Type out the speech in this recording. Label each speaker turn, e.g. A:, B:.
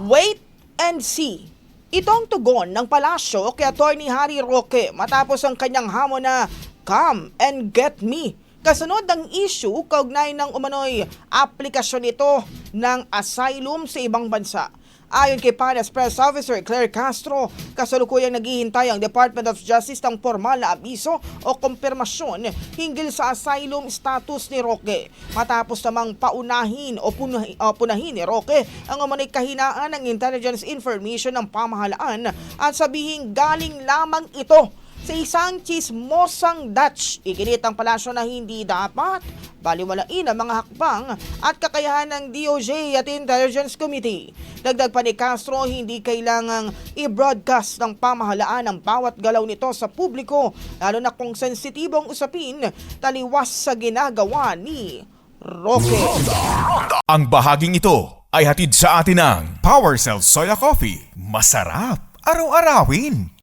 A: Wait and see. Ito ang tugon ng palasyo kay Atty. Harry Roque matapos ang kanyang hamon na come and get me. Kasunod ng issue kaugnay ng umano'y aplikasyon nito ng asylum sa ibang bansa. Ayon kay PANAS Press Officer Claire Castro, kasalukuyang naghihintay ang Department of Justice ng formal na abiso o kumpirmasyon hinggil sa asylum status ni Roque. Matapos namang paunahin o punahin ni Roque ang umano'y kahinaan ng intelligence information ng pamahalaan at sabihing galing lamang ito sa isang chismosang Dutch. Iginit ang palasyo na hindi dapat baliwalain ang mga hakbang at kakayahan ng DOJ at Intelligence Committee. Dagdag pa ni Castro, hindi kailangang i-broadcast ng pamahalaan ang bawat galaw nito sa publiko, lalo na kung sensitibong usapin taliwas sa ginagawa ni Roque.
B: Ang bahaging ito ay hatid sa atin ng PowerCell Soya Coffee. Masarap araw-arawin.